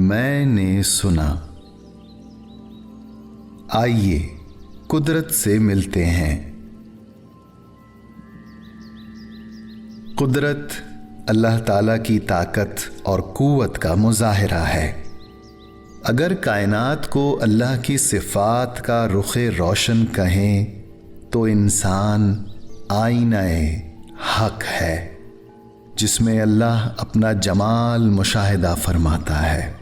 मैंने सुना। आइए कुदरत से मिलते हैं। कुदरत अल्लाह ताला की ताकत और कुव्वत का मुजाहिरा है। अगर कायनात को अल्लाह की सिफ़ात का रुख़े रोशन कहें तो इंसान आईनाए हक है, जिसमें अल्लाह अपना जमाल मुशाहिदा फरमाता है।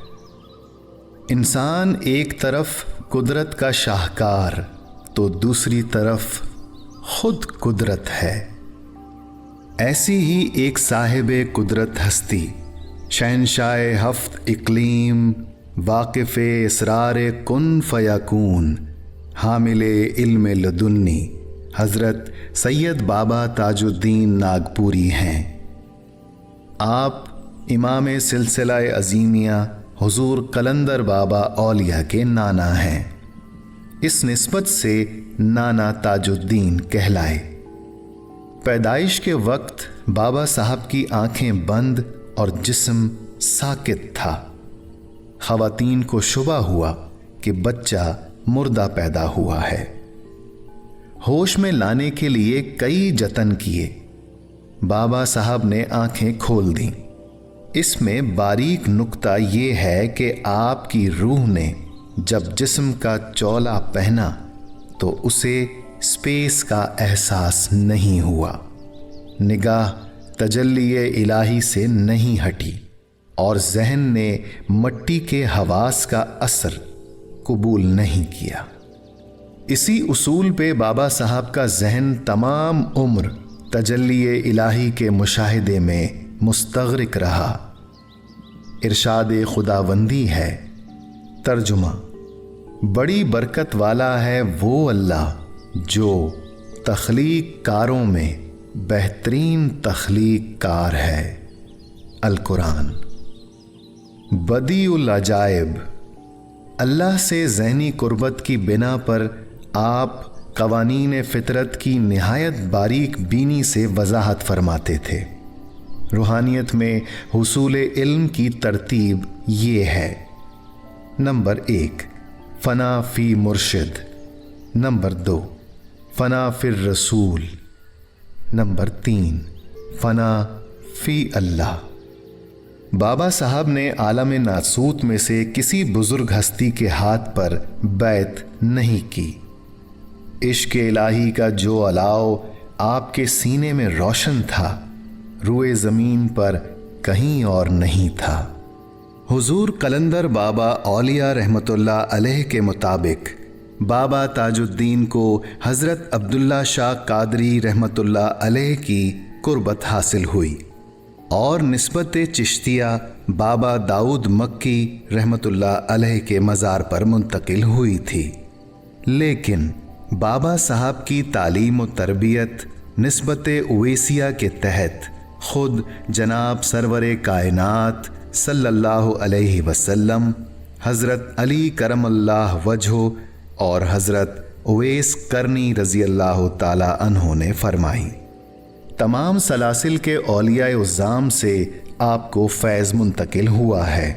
इंसान एक तरफ कुदरत का शाहकार तो दूसरी तरफ खुद कुदरत है। ऐसी ही एक साहिबे कुदरत हस्ती, शहनशाह हफ्त इक़लीम, वाक़िफ़े इसरार कुन फ़यकून, हामिले इल्म लदुन्नी हज़रत सैयद बाबा ताजुद्दीन नागपुरी हैं। आप इमाम सिलसिला अज़ीमिया हुज़ूर कलंदर बाबा औलिया के नाना हैं। इस निस्बत से नाना ताजुद्दीन कहलाए। पैदाइश के वक्त बाबा साहब की आंखें बंद और जिस्म साकित था। ख़वातीन को शुबा हुआ कि बच्चा मुर्दा पैदा हुआ है। होश में लाने के लिए कई जतन किए। बाबा साहब ने आंखें खोल दी। इसमें बारीक नुक्ता ये है कि आपकी रूह ने जब जिस्म का चौला पहना तो उसे स्पेस का एहसास नहीं हुआ। निगाह तजल्ली इलाही से नहीं हटी और जहन ने मट्टी के हवास का असर कबूल नहीं किया। इसी उसूल पे बाबा साहब का जहन तमाम उम्र तजल्ली इलाही के मुशाहिदे में मुस्तग़रिक रहा। इरशाद खुदावंदी है। तर्जुमा: बड़ी बरकत वाला है वो अल्लाह जो तख्लीक कारों में बेहतरीन तख्लीक कार है। अल कुरान। बदीउल अजाइब। अल्लाह से ज़हनी कुर्बत की बिना पर आप कवानीन फ़ितरत की निहायत बारीक बीनी से वजाहत फरमाते थे। रूहानियत में हुसूल इल्म की तरतीब ये है: नंबर 1, फ़ना फ़ी मुर्शिद। नंबर 2, फ़ना फ़िर रसूल। नंबर 3, फ़ना फ़ी अल्लाह। बाबा साहब ने आलम नासूत में से किसी बुजुर्ग हस्ती के हाथ पर बैत नहीं की। इश्क इलाही का जो अलाव आपके सीने में रोशन था, रुए ज़मीन पर कहीं और नहीं था। हुजूर कलंदर बाबा औलिया रहमतुल्लाह अलैह के मुताबिक बाबा ताजुद्दीन को हज़रत अब्दुल्ला शाह कादरी रहमतुल्लाह अलैह की कुर्बत हासिल हुई और निस्बत चिश्तिया बाबा दाऊद मक्की रहमतुल्लाह अलैह के मज़ार पर मुंतकिल हुई थी। लेकिन बाबा साहब की तालीम व तरबियत निस्बत उवैसिया के तहत खुद जनाब सरवरे कायनात सल्लल्लाहु अलैहि वसल्लम, हज़रत अली करमल्लाह वजहो और हज़रत उवैस करनी रज़ी अल्लाह ताला अन्हो ने फरमाई। तमाम सलासिल के औलिया उज़्ज़ाम से आपको फैज़ मुंतकिल हुआ है।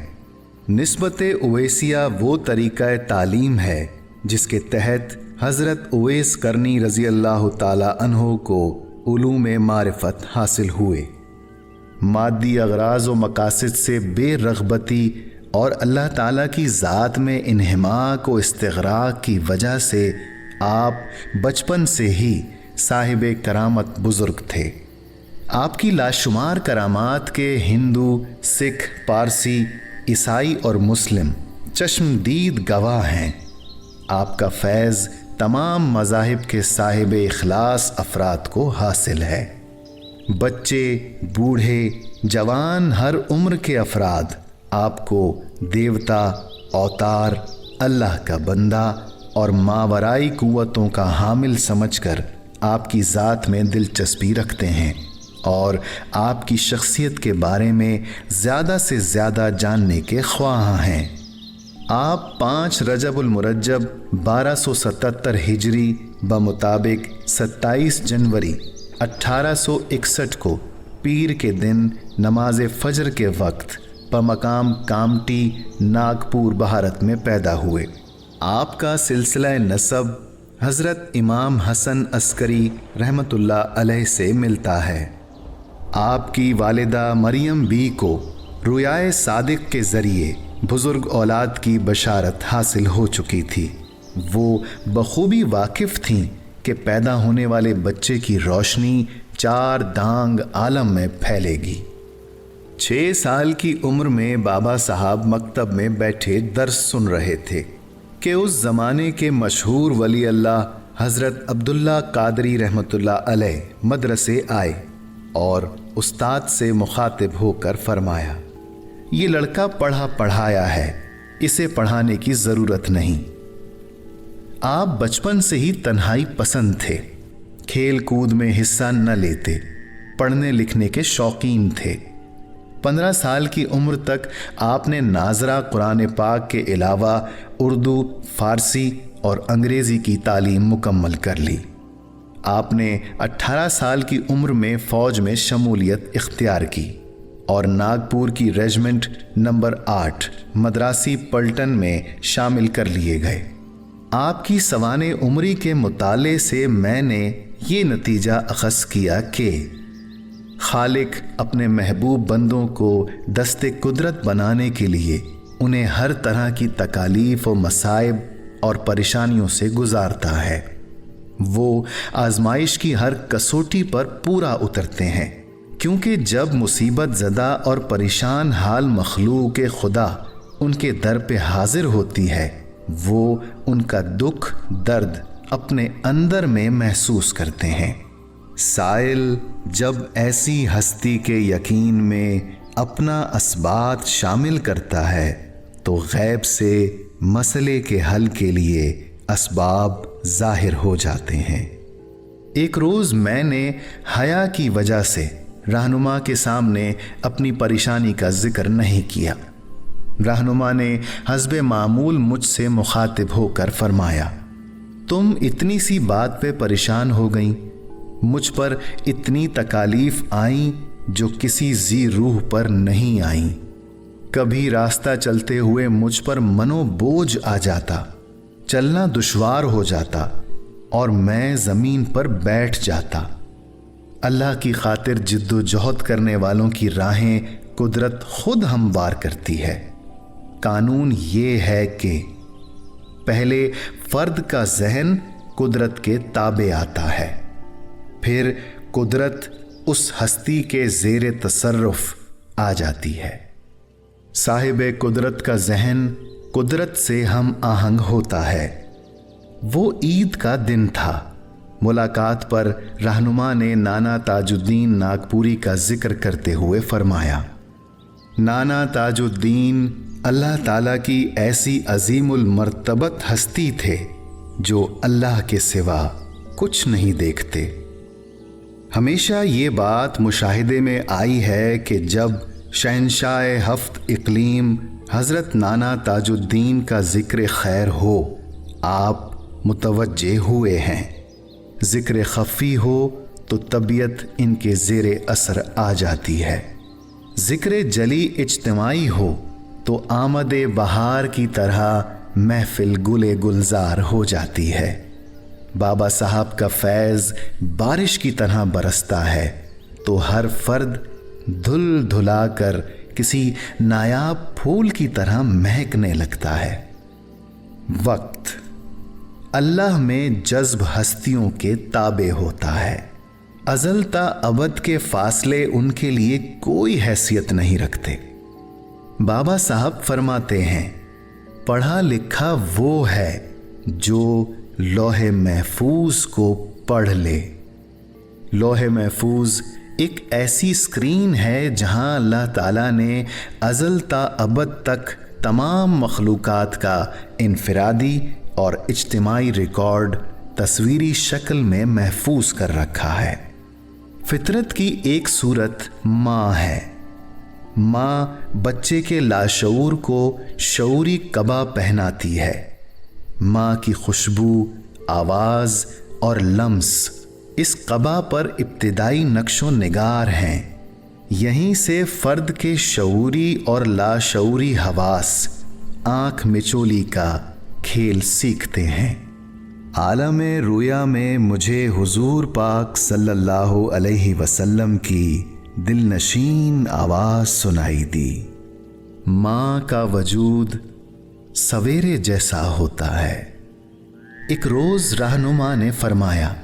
निस्बत उवैसिया वो तरीक़ा तालीम है जिसके तहत हज़रत उवैस करनी रज़ी अल्लाह ताला अन्हो को उलूम मारिफत हासिल हुए। मादी अगराज़ व मकासिद से बेरग़बती और अल्लाह ताला की ज़ात में इन्हिमाक व इस्तिग़राक़ की वजह से आप बचपन से ही साहिब करामत बुज़ुर्ग थे। आपकी लाशुमार करामात के हिंदू, सिख, पारसी, ईसाई और मुस्लिम चश्मदीद गवाह हैं। आपका फैज़ तमाम मज़ाहिब के साहिब इखलास अफराद को हासिल है। बच्चे, बूढ़े, जवान, हर उम्र के अफराद आपको देवता, अवतार, अल्लाह का बंदा और मावराई कुव्वतों का हामिल समझकर आपकी ज़ात में दिलचस्पी रखते हैं और आपकी शख्सियत के बारे में ज़्यादा से ज़्यादा जानने के ख्वाह हैं। आप 5 रजबुल मुरज्जब 1277 हिजरी बमुताबिक 27 जनवरी 1861 को पीर के दिन नमाज फजर के वक्त بمقام کامٹی ناگپور بھارت میں پیدا ہوئے۔ آپ کا سلسلہ نسب حضرت امام حسن عسکری رحمۃ اللہ علیہ سے ملتا ہے۔ آپ کی والدہ مریم بی کو رؤیائے صادق کے ذریعے بزرگ اولاد کی بشارت حاصل ہو چکی تھی۔ وہ بخوبی واقف تھیں کہ پیدا ہونے والے بچے کی روشنی 4 دانگ عالم میں پھیلے گی۔ 6 سال کی عمر میں بابا صاحب مکتب میں بیٹھے درس سن رہے تھے کہ اس زمانے کے مشہور ولی اللہ حضرت عبداللہ قادری رحمۃ اللہ علیہ مدرسے آئے اور استاد سے مخاطب ہو کر فرمایا، یہ لڑکا پڑھا پڑھایا ہے، اسے پڑھانے کی ضرورت نہیں۔ آپ بچپن سے ہی تنہائی پسند تھے، کھیل کود میں حصہ نہ لیتے، پڑھنے لکھنے کے شوقین تھے۔ 15 سال کی عمر تک آپ نے ناظرہ قرآن پاک کے علاوہ اردو، فارسی اور انگریزی کی تعلیم مکمل کر لی۔ آپ نے 18 سال کی عمر میں فوج میں شمولیت اختیار کی اور ناگپور کی ریجمنٹ نمبر 8 مدراسی پلٹن میں شامل کر لیے گئے۔ آپ کی سوانح عمری کے مطالعے سے میں نے یہ نتیجہ اخذ کیا کہ خالق اپنے محبوب بندوں کو دست قدرت بنانے کے لیے انہیں ہر طرح کی تکالیف و مصائب اور پریشانیوں سے گزارتا ہے۔ وہ آزمائش کی ہر کسوٹی پر پورا اترتے ہیں، کیونکہ جب مصیبت زدہ اور پریشان حال مخلوق خدا ان کے در پہ حاضر ہوتی ہے، وہ ان کا دکھ درد اپنے اندر میں محسوس کرتے ہیں۔ سائل جب ایسی ہستی کے یقین میں اپنا اسبات شامل کرتا ہے تو غیب سے مسئلے کے حل کے لیے اسباب ظاہر ہو جاتے ہیں۔ ایک روز میں نے حیا کی وجہ سے رہنما کے سامنے اپنی پریشانی کا ذکر نہیں کیا۔ رہنما نے حسب معمول مجھ سے مخاطب ہو کر فرمایا، تم اتنی سی بات پہ پریشان ہو گئیں، مجھ پر اتنی تکالیف آئیں جو کسی ذی روح پر نہیں آئیں۔ کبھی راستہ چلتے ہوئے مجھ پر منو بوجھ آ جاتا، چلنا دشوار ہو جاتا اور میں زمین پر بیٹھ جاتا۔ اللہ کی خاطر جد و جہد کرنے والوں کی راہیں قدرت خود ہموار کرتی ہے۔ قانون یہ ہے کہ پہلے فرد کا ذہن قدرت کے تابع آتا ہے، پھر قدرت اس ہستی کے زیر تصرف آ جاتی ہے۔ صاحب قدرت کا ذہن قدرت سے ہم آہنگ ہوتا ہے۔ وہ عید کا دن تھا۔ ملاقات پر رہنما نے نانا تاج الدین ناگپوری کا ذکر کرتے ہوئے فرمایا، نانا تاج الدین اللہ تعالیٰ کی ایسی عظیم المرتبت ہستی تھے جو اللہ کے سوا کچھ نہیں دیکھتے۔ ہمیشہ یہ بات مشاہدے میں آئی ہے کہ جب شہنشاہ ہفت اقلیم حضرت نانا تاج الدین کا ذکر خیر ہو آپ متوجہ ہوئے ہیں، ذکر خفی ہو تو طبیعت ان کے زیر اثر آ جاتی ہے، ذکر جلی اجتماعی ہو تو آمد بہار کی طرح محفل گلے گلزار ہو جاتی ہے۔ بابا صاحب کا فیض بارش کی طرح برستا ہے تو ہر فرد دھل دھلا کر کسی نایاب پھول کی طرح مہکنے لگتا ہے۔ وقت اللہ میں جذب ہستیوں کے تابع ہوتا ہے۔ ازل تا ابد کے فاصلے ان کے لیے کوئی حیثیت نہیں رکھتے۔ بابا صاحب فرماتے ہیں، پڑھا لکھا وہ ہے جو لوح محفوظ کو پڑھ لے۔ لوح محفوظ ایک ایسی اسکرین ہے جہاں اللہ تعالیٰ نے ازل تا ابد تک تمام مخلوقات کا انفرادی اور اجتماعی ریکارڈ تصویری شکل میں محفوظ کر رکھا ہے۔ فطرت کی ایک صورت ماں ہے۔ ماں بچے کے لاشعور کو شعوری قبا پہناتی ہے۔ ماں کی خوشبو، آواز اور لمس اس قبا پر ابتدائی نقش و نگار ہیں۔ यहीं से फर्द के शऊरी और लाशऊरी हवास आंख मिचोली का खेल सीखते हैं। आलम रुया में मुझे हुजूर पाक सल्लल्लाहु अलैहि वसल्लम की दिलनशीन आवाज़ सुनाई दी। माँ का वजूद सवेरे जैसा होता है। एक रोज़ रहनुमा ने फरमाया,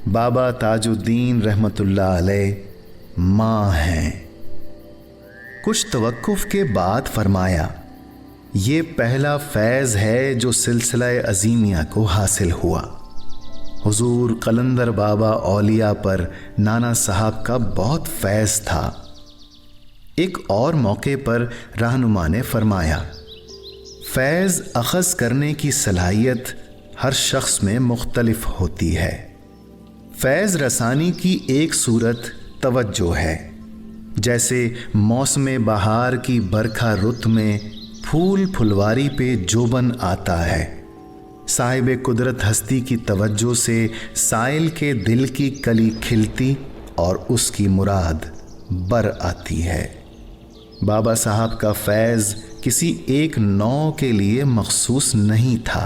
बाबा ताजुद्दीन रहमतुल्लाह अलैह माँ हैं। कुछ तवक्कुफ के बाद फरमाया, ये पहला फैज़ है जो सिलसिला अज़ीमिया को हासिल हुआ। हुजूर कलंदर बाबा औलिया पर नाना साहब का बहुत फैज़ था। एक और मौके पर रहनुमा ने फरमाया, फैज़ अख़ज़ करने की सलाहियत हर शख्स में मुख्तलिफ होती है। फैज़ रसानी की एक सूरत तवज्जो है। जैसे मौसम बहार की बरखा रुत में फूल फुलवारी पे जोबन आता है, साहिब कुदरत हस्ती की तवज्जो से साइल के दिल की कली खिलती और उसकी मुराद बर आती है। बाबा साहब का फैज़ किसी एक नौ के लिए मखसूस नहीं था।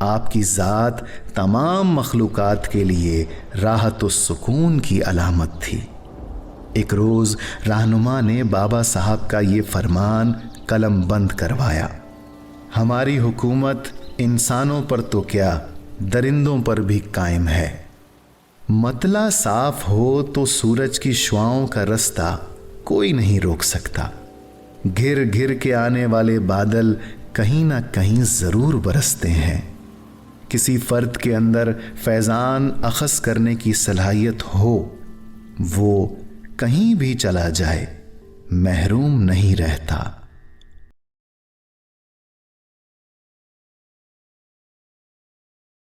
आपकी ज़ात तमाम मखलूक़ात के लिए राहत व सुकून की अलामत थी। एक रोज़ रहनुमा ने बाबा साहब का ये फरमान कलम बंद करवाया, हमारी हुकूमत इंसानों पर तो क्या दरिंदों पर भी कायम है। मतला साफ हो तो सूरज की शुआओं का रास्ता कोई नहीं रोक सकता। घिर घिर के आने वाले बादल कहीं ना कहीं ज़रूर बरसते हैं। किसी फ़र्द के अंदर फैज़ान अख़ज़ करने की सलाहियत हो, वो कहीं भी चला जाए महरूम नहीं रहता।